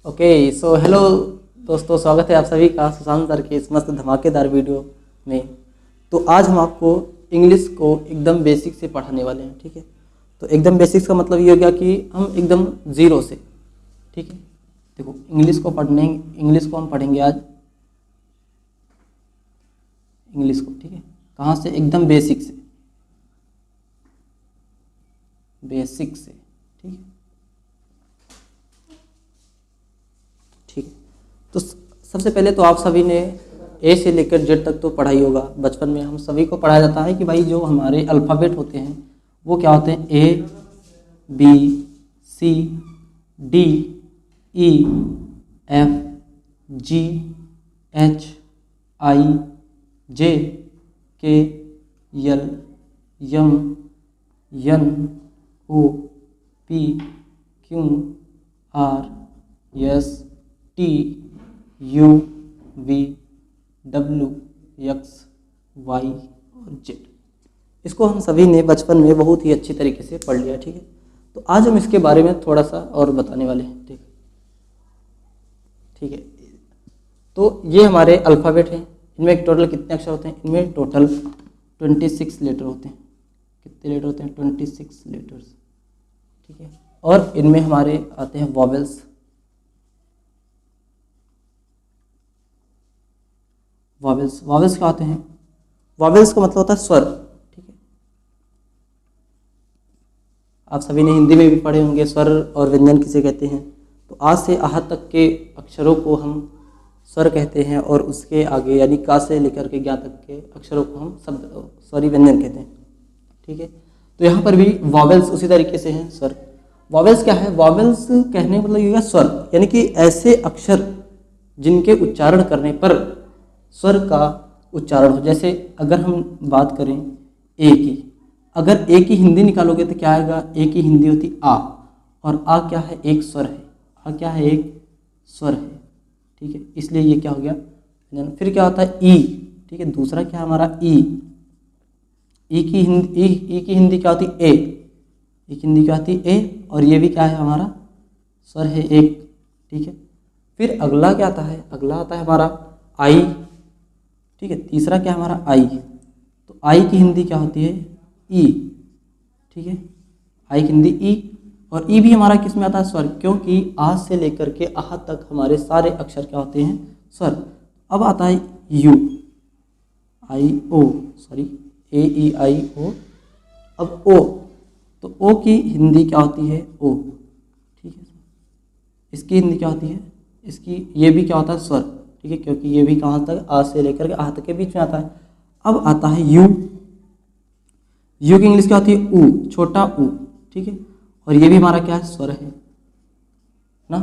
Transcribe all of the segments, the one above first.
Okay so hello दोस्तों, स्वागत है आप सभी का सुशांत सर के इस मस्त धमाकेदार वीडियो में। तो आज हम आपको इंग्लिश को एकदम बेसिक से पढ़ाने वाले हैं, ठीक है। तो एकदम बेसिक्स का मतलब ये हो गया कि हम एकदम ज़ीरो से, ठीक है। देखो इंग्लिश को हम पढ़ेंगे आज इंग्लिश को, ठीक है। कहाँ से? एकदम बेसिक से, ठीक है। ठीक है, तो सबसे पहले तो आप सभी ने ए से लेकर जेड तक तो पढ़ाई होगा। बचपन में हम सभी को पढ़ाया जाता है कि भाई जो हमारे अल्फ़ाबेट होते हैं वो क्या होते हैं, A B C D E F G H I J K L M N O P Q R S T U V W X Y और जेड। इसको हम सभी ने बचपन में बहुत ही अच्छी तरीके से पढ़ लिया, ठीक है। तो आज हम इसके बारे में थोड़ा सा और बताने वाले हैं, ठीक है। तो ये हमारे अल्फ़ाबेट हैं। इनमें टोटल कितने अक्षर होते हैं? इनमें टोटल 26 लेटर होते हैं। कितने लेटर होते हैं? 26 लेटर्स, ठीक है। और इनमें हमारे आते हैं वॉवेल्स। वॉवेल्स क्या आते हैं? वॉवेल्स का मतलब होता है स्वर, ठीक है। आप सभी ने हिंदी में भी पढ़े होंगे स्वर और व्यंजन किसे कहते हैं। तो आज से आह तक के अक्षरों को हम स्वर कहते हैं और उसके आगे यानी का से लेकर के ज्ञा तक के अक्षरों को हम शब्द स्वरी व्यंजन कहते हैं, ठीक है। तो यहाँ पर भी वॉवेल्स उसी तरीके से हैं स्वर। वॉवेल्स क्या है? वॉवेल्स कहने का मतलब ये है स्वर, यानी कि ऐसे अक्षर जिनके उच्चारण करने पर स्वर का उच्चारण हो। जैसे अगर हम बात करें ए की, अगर ए की हिंदी निकालोगे तो क्या आएगा? ए की हिंदी होती आ, और आ क्या है? एक स्वर है। आ क्या है? एक स्वर है, ठीक है। इसलिए ये क्या हो गया? फिर क्या होता है? ई, ठीक है। दूसरा क्या है हमारा? ई। ई की हिंदी क्या होती? ए। ई की हिंदी क्या होती? ए, और ये भी क्या है? हमारा स्वर है एक, ठीक है। फिर अगला क्या आता है? अगला आता है हमारा आई, ठीक है। तीसरा क्या है हमारा? आई। तो आई की हिंदी क्या होती है? ई, ठीक है। आई की हिंदी ई, और ई भी हमारा किस में आता है? स्वर, क्योंकि आ से लेकर के आह तक हमारे सारे अक्षर क्या होते हैं? स्वर। अब आता है यू, आई ओ, सॉरी ए ई आई ओ। अब ओ, तो ओ की हिंदी क्या होती है? ओ, ठीक है। इसकी हिंदी क्या होती है? इसकी ये भी क्या होता है? स्वर, ठीक है, क्योंकि ये भी कहाँ तक? आ से लेकर के आह तक के बीच में आता है। अब आता है यू। यू की इंग्लिश क्या होती है? ऊ, छोटा ऊ, ठीक है। और ये भी हमारा क्या है? स्वर है ना।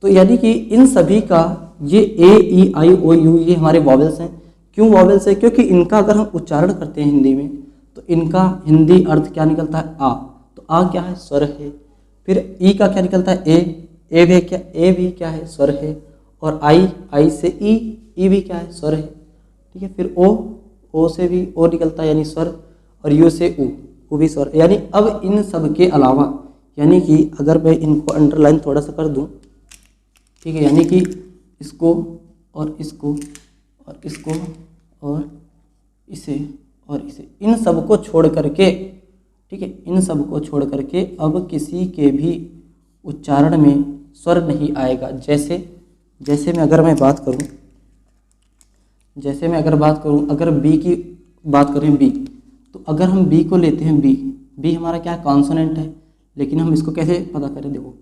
तो यानी कि इन सभी का ये ए ई आई ओ यू ये हमारे वॉवेल्स हैं। क्यों वॉवेल्स है? क्योंकि इनका अगर हम उच्चारण करते हैं हिंदी में तो इनका हिंदी अर्थ क्या निकलता है? आ। तो आ क्या है? स्वर है। फिर ई का क्या निकलता है? ए भी क्या? ए भी क्या है? स्वर है। और आई से ई भी क्या है? स्वर है, ठीक है। फिर ओ से भी ओ निकलता है यानी स्वर, और यू से ऊ भी स्वर। यानी अब इन सब के अलावा, यानी कि अगर मैं इनको अंडरलाइन थोड़ा सा कर दूं, ठीक है, यानी कि इसको और इसको और इसको और इसे और इसे, इन सब को छोड़ करके, ठीक है, इन सब को छोड़ करके अब किसी के भी उच्चारण में स्वर नहीं आएगा। जैसे मैं अगर बात करूं, अगर बी की बात करें, बी, तो अगर हम बी को लेते हैं, बी हमारा क्या है? कॉन्सोनेंट है। लेकिन हम इसको कैसे पता करें? देखो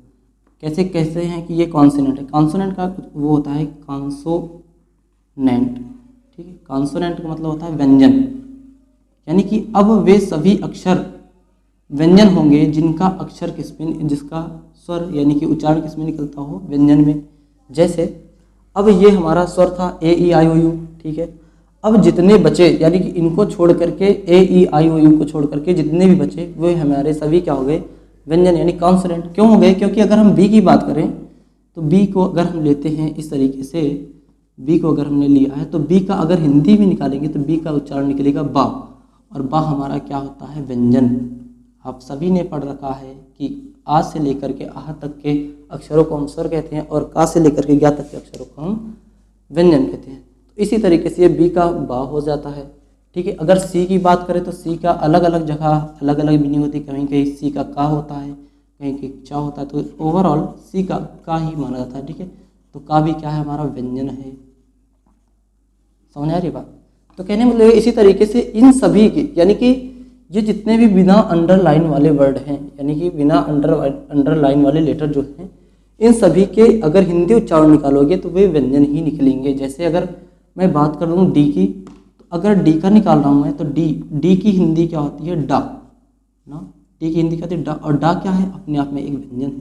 कैसे कहते हैं कि ये कॉन्सोनेंट है। कॉन्सोनेंट का वो होता है कॉन्सोनेंट, ठीक है। कॉन्सोनेंट का मतलब होता है व्यंजन, यानी कि अब वे सभी अक्षर व्यंजन होंगे जिनका अक्षर जिसका स्वर यानी कि उच्चारण किसमें निकलता हो? व्यंजन में। जैसे अब ये हमारा स्वर था ए ई आई ओ यू, ठीक है। अब जितने बचे, यानी कि इनको छोड़ करके, ए ई आई ओ यू को छोड़ करके जितने भी बचे वो हमारे सभी क्या हो गए? व्यंजन यानी कॉन्सोनेंट। क्यों हो गए? क्योंकि अगर हम बी की बात करें तो बी को अगर हम लेते हैं इस तरीके से, बी को अगर हमने लिया है तो बी का अगर हिंदी भी निकालेंगे तो बी का उच्चारण निकलेगा बा, और बा हमारा क्या होता है? व्यंजन। आप सभी ने पढ़ रखा है कि आ से लेकर के आह तक के अक्षरों को हम स्वर कहते हैं और का से लेकर के ज्ञा तक के अक्षरों को हम व्यंजन कहते हैं। तो इसी तरीके से ये बी का बा हो जाता है, ठीक है। अगर सी की बात करें तो सी का अलग अलग जगह अलग अलग मीनिंग होती है, कहीं कहीं सी का का होता है, कहीं कहीं चा होता है, तो ओवरऑल सी का ही माना जाता है, ठीक है। तो का भी क्या है, हमारा व्यंजन है। समझ आ रही बात? तो कहने मतलब इसी तरीके से इन सभी के, यानी कि ये जितने भी बिना अंडरलाइन वाले वर्ड हैं, यानी कि बिना अंडरलाइन वाले लेटर जो हैं, इन सभी के अगर हिंदी उच्चारण निकालोगे तो वे व्यंजन ही निकलेंगे। जैसे अगर मैं बात कर लूँ डी की, तो अगर डी का निकाल रहा हूँ मैं, तो डी की हिंदी क्या होती है, डा ना। डी की हिंदी क्या होती है, डा, और डा क्या है, अपने आप में एक व्यंजन है।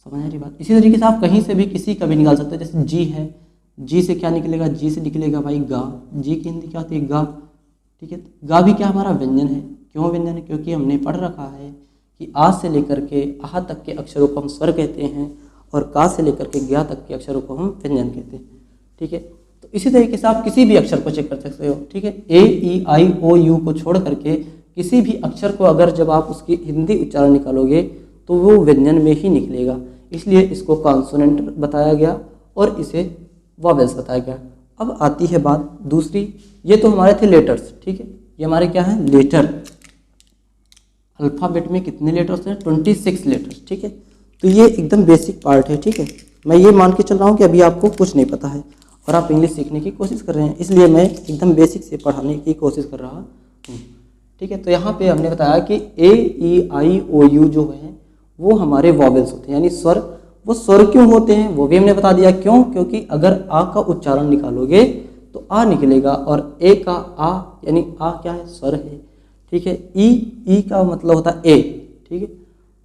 समझ आ रही बात? इसी तरीके से आप कहीं से भी किसी का भी निकाल सकते हैं। जैसे जी है, जी से क्या निकलेगा, जी से निकलेगा भाई गा। जी की हिंदी क्या होती है, गा, ठीक है। गा भी क्या हमारा व्यंजन है। क्यों व्यंजन है? क्योंकि हमने पढ़ रखा है कि आ से लेकर के आह तक के अक्षरों को हम स्वर कहते हैं और का से लेकर के ज्ञा तक के अक्षरों को हम व्यंजन कहते हैं, ठीक है। तो इसी तरीके से आप किसी भी अक्षर को चेक कर सकते हो, ठीक है। ए ई आई ओ यू को छोड़ करके किसी भी अक्षर को अगर जब आप उसकी हिंदी उच्चारण निकालोगे तो वो व्यंजन में ही निकलेगा, इसलिए इसको कॉन्सोनेंट बताया गया और इसे वॉवेल्स बताया गया। अब आती है बात दूसरी, ये तो हमारे थे लेटर्स, ठीक है। ये हमारे क्या है, लेटर। अल्फ़ाबेट में कितने लेटर्स हैं, 26 लेटर्स, ठीक है। तो ये एकदम बेसिक पार्ट है, ठीक है। मैं ये मान के चल रहा हूँ कि अभी आपको कुछ नहीं पता है और आप इंग्लिश सीखने की कोशिश कर रहे हैं, इसलिए मैं एकदम बेसिक से पढ़ाने की कोशिश कर रहा हूँ, ठीक है। तो यहाँ पे हमने बताया कि ए ई आई ओ यू जो है वो हमारे वॉवेल्स होते हैं, यानी स्वर। वो स्वर क्यों होते हैं वो भी हमने बता दिया, क्यों, क्योंकि अगर आ का उच्चारण निकालोगे तो आ निकलेगा और ए का आ, यानी आ क्या है, स्वर है, ठीक है। ई का मतलब होता है ए, ठीक है,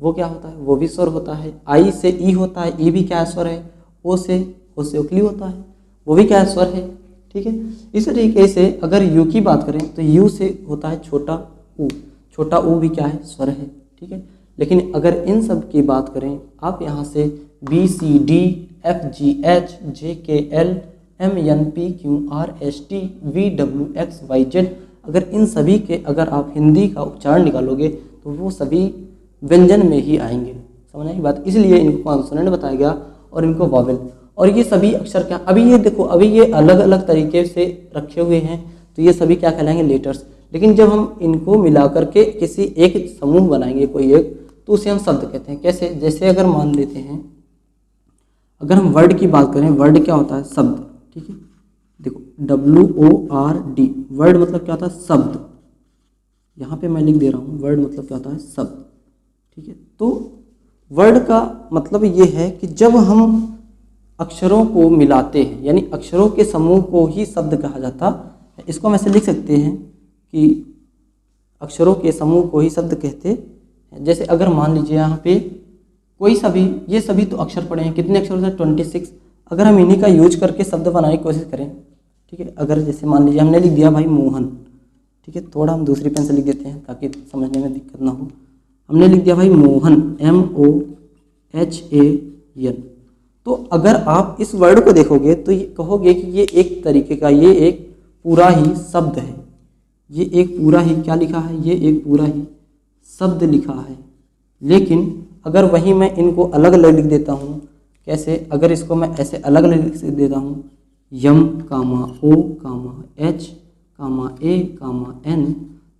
वो क्या होता है, वो भी स्वर होता है। आई से ई होता है, ई भी क्या है, स्वर है। ओ से उकली होता है, वो भी क्या है, स्वर है, ठीक है। इस तरीके से अगर यू की बात करें तो यू से होता है छोटा ऊ, छोटा ऊ भी क्या है, स्वर है, ठीक है। लेकिन अगर इन सब की बात करें आप यहाँ से B C D F G H J K L M N P Q R S T V W X Y Z, अगर इन सभी के अगर आप हिंदी का उच्चारण निकालोगे तो वो सभी व्यंजन में ही आएंगे। समझ आई बात? इसलिए इनको कॉन्सोनेंट बताया गया और इनको वॉवेल। और ये सभी अक्षर क्या, अभी ये देखो, अभी ये अलग अलग तरीके से रखे हुए हैं तो ये सभी क्या कहलाएंगे, लेटर्स। लेकिन जब हम इनको मिला करके किसी एक समूह बनाएंगे कोई एक, तो उसे हम शब्द कहते हैं। कैसे? जैसे अगर मान लेते हैं, अगर हम वर्ड की बात करें, वर्ड क्या होता है, शब्द, ठीक है। देखो WORD, वर्ड मतलब क्या होता है, शब्द। यहाँ पे मैं लिख दे रहा हूँ, वर्ड मतलब क्या होता है, शब्द, ठीक है। तो वर्ड का मतलब ये है कि जब हम अक्षरों को मिलाते हैं, यानी अक्षरों के समूह को ही शब्द कहा जाता है। इसको हम ऐसे लिख सकते हैं कि अक्षरों के समूह को ही शब्द कहते हैं। जैसे अगर मान लीजिए यहाँ पे कोई सभी, ये सभी तो अक्षर पड़े हैं, कितने अक्षर होते हैं, 26। अगर हम इन्हीं का यूज करके शब्द बनाने की कोशिश करें, ठीक है। अगर जैसे मान लीजिए हमने लिख दिया भाई मोहन, ठीक है, थोड़ा हम दूसरी पेन से लिख देते हैं ताकि समझने में दिक्कत ना हो। हमने लिख दिया भाई मोहन, MOHAN। तो अगर आप इस वर्ड को देखोगे तो ये कहोगे कि ये एक तरीके का, ये एक पूरा ही शब्द है, ये एक पूरा ही क्या लिखा है, ये एक पूरा ही शब्द लिखा है। लेकिन अगर वहीं मैं इनको अलग अलग लिख देता हूँ, कैसे, अगर इसको मैं ऐसे अलग अलग लिख देता हूँ, यम कामा ओ कामा एच कामा ए कामा एन,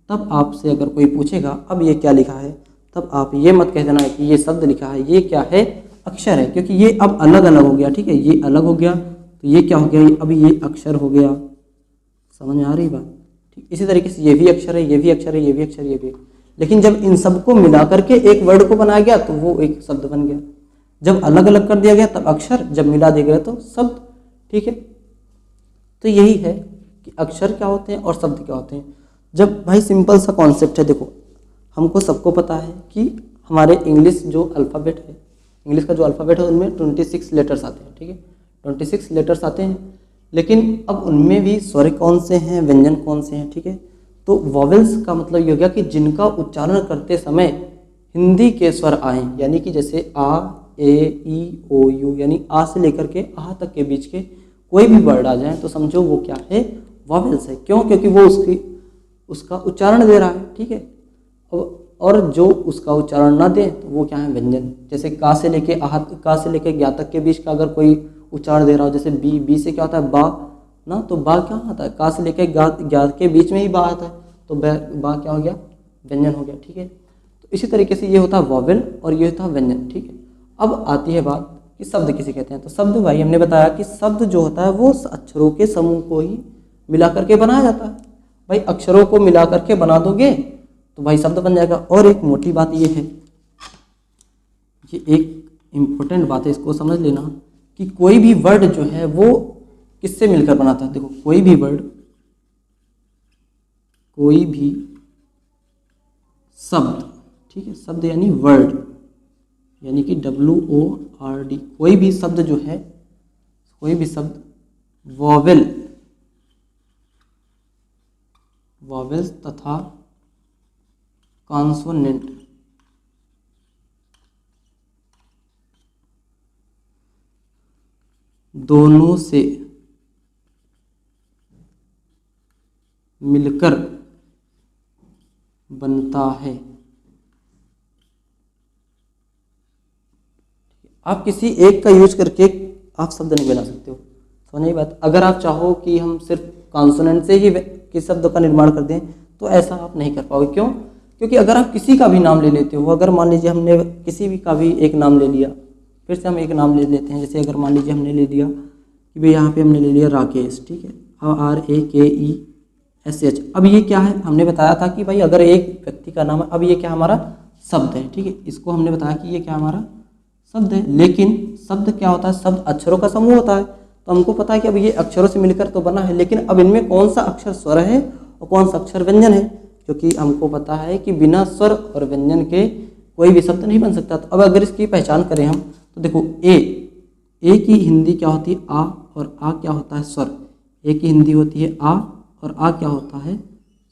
तब आपसे अगर कोई पूछेगा अब ये क्या लिखा है, तब आप ये मत कह देना कि ये शब्द लिखा है, ये क्या है, अक्षर है, क्योंकि ये अब अलग अलग हो गया, ठीक है। ये अलग हो गया तो ये क्या हो गया, अब ये अक्षर हो गया। समझ में आ रही बात? ठीक, इसी तरीके से ये भी अक्षर है, ये भी अक्षर है, ये भी अक्षर, ये भी। लेकिन जब इन सबको मिला करके एक वर्ड को बनाया गया तो वो एक शब्द बन गया। जब अलग अलग कर दिया गया तब अक्षर, जब मिला दिया गया तो शब्द, ठीक है। तो यही है कि अक्षर क्या होते हैं और शब्द क्या होते हैं। जब भाई सिंपल सा कॉन्सेप्ट है, देखो हमको सबको पता है कि हमारे इंग्लिश जो अल्फ़ाबेट है, इंग्लिश का जो अल्फ़ाबेट है उनमें 26 लेटर्स आते हैं, ठीक है, 26 लेटर्स आते हैं। लेकिन अब उनमें भी स्वर कौन से हैं, व्यंजन कौन से हैं, ठीक है। तो वॉवेल्स का मतलब ये हो गया कि जिनका उच्चारण करते समय हिंदी के स्वर आए, यानी कि जैसे आ, ए, ई, ओ, यू, यानी आ से लेकर के आ तक के बीच के कोई भी वर्ड आ जाए तो समझो वो क्या है, वॉवेल्स है। क्यों? क्योंकि वो उसका उच्चारण दे रहा है, ठीक है। अब और जो उसका उच्चारण ना दे तो वो क्या है, व्यंजन। जैसे का से लेके का से लेके ज्ञा तक के बीच का अगर कोई उच्चारण दे रहा हो, जैसे बी से क्या होता है, बा ना, तो बा क्या आता है, का से लेके ज्ञा के बीच में ही बा आता है, तो बा क्या हो गया, व्यंजन हो गया। ठीक है, तो इसी तरीके से ये होता है वॉवेल और ये होता है व्यंजन। ठीक है, अब आती है बात कि शब्द किसे कहते हैं। तो शब्द भाई हमने बताया कि शब्द जो होता है वो अक्षरों के समूह को ही मिला करके बनाया जाता है। भाई अक्षरों को मिला करके बना दोगे तो भाई शब्द बन जाएगा। और एक मोटी बात ये है, ये एक इम्पोर्टेंट बात है, इसको समझ लेना कि कोई भी वर्ड जो है वो किससे मिलकर बनाता है। देखो कोई भी वर्ड, कोई भी शब्द, ठीक है, शब्द यानी वर्ड, यानी कि WORD, कोई भी शब्द जो है, कोई भी शब्द वॉवेल्स तथा कॉन्सोनेंट दोनों से मिलकर बनता है। आप किसी एक का यूज करके आप शब्द नहीं बना सकते हो, समझ बात। अगर आप चाहो कि हम सिर्फ कॉन्सोनेंट से ही किस शब्द का निर्माण कर दें तो ऐसा आप नहीं कर पाओगे। क्यों? क्योंकि अगर आप किसी का भी नाम ले लेते हो, अगर मान लीजिए हमने किसी भी का भी एक नाम ले लिया, फिर से हम एक नाम ले लेते हैं, जैसे अगर मान लीजिए हमने ले लिया कि भाई यहाँ पे हमने ले लिया राकेश, ठीक है, RAKESH। अब ये क्या है, हमने बताया था कि भाई अगर एक व्यक्ति का नाम है, अब ये क्या हमारा शब्द है, ठीक है, इसको हमने बताया कि ये क्या हमारा शब्द है। लेकिन शब्द क्या होता है, शब्द अक्षरों का समूह होता है, तो हमको पता है कि अब ये अक्षरों से मिलकर तो बना है, लेकिन अब इनमें कौन सा अक्षर स्वर है और कौन सा अक्षर व्यंजन है, क्योंकि हमको पता है कि बिना स्वर और व्यंजन के कोई भी शब्द नहीं बन सकता। तो अब अगर इसकी पहचान करें हम, तो देखो ए की हिंदी क्या होती है, आ, और आ क्या होता है, स्वर। ए की हिंदी होती है आ, और आ क्या होता है,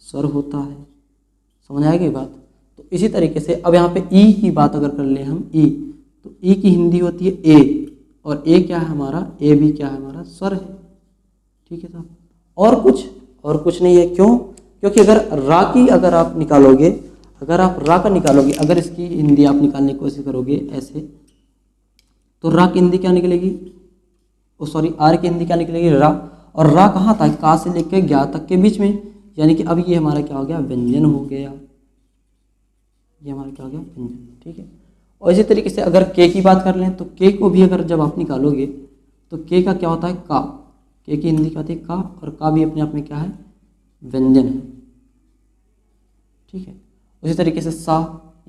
स्वर होता है। समझ आएगी बात। तो इसी तरीके से अब यहाँ पे ई की बात अगर कर ले हम, ई, तो ई की हिंदी होती है ए, और ए क्या है हमारा, ए भी क्या है हमारा, स्वर है। ठीक है साहब, और कुछ नहीं है। क्यों? क्योंकि अगर रा की अगर आप निकालोगे, अगर आप रा का निकालोगे, अगर इसकी हिंदी आप निकालने की कोशिश करोगे ऐसे, तो रा की हिंदी क्या निकलेगी, आर की हिंदी क्या निकलेगी, रा। और रा कहाँ था, का से लेकर ज्ञा तक के बीच में, यानी कि अब ये हमारा क्या हो गया, व्यंजन हो गया। ये हमारा क्या हो गया, व्यंजन। ठीक है, और इसी तरीके से अगर के की बात कर लें, तो के को भी अगर जब आप निकालोगे तो के का क्या होता है, का। के की हिंदी क्या होती है, का, और का भी अपने आप में क्या है, व्यंजन है। ठीक है, उसी तरीके से सा,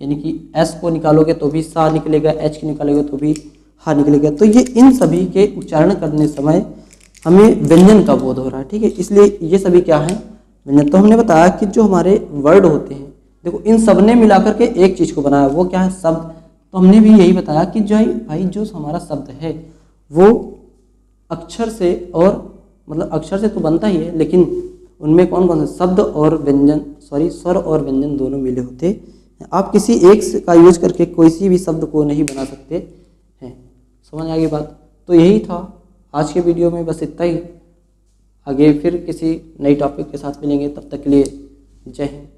यानी कि एस को निकालोगे तो भी सा निकलेगा, एच की निकालोगे तो भी हा निकलेगा। तो ये इन सभी के उच्चारण करने समय हमें व्यंजन का बोध हो रहा है। ठीक है, इसलिए ये सभी क्या है, व्यंजन। तो हमने बताया कि जो हमारे वर्ड होते हैं, देखो इन सब ने मिलाकर के एक चीज़ को बनाया, वो क्या है, शब्द। तो हमने भी यही बताया कि जो भाई जो हमारा शब्द है वो अक्षर से, और मतलब अक्षर से तो बनता ही है, लेकिन उनमें कौन कौन से शब्द और व्यंजन, स्वर और व्यंजन दोनों मिले होते हैं। आप किसी एक का यूज करके कोई भी शब्द को नहीं बना सकते हैं। समझ आ गई बात। तो यही था आज के वीडियो में, बस इतना ही। आगे फिर किसी नई टॉपिक के साथ मिलेंगे, तब तक के लिए जय हिंद।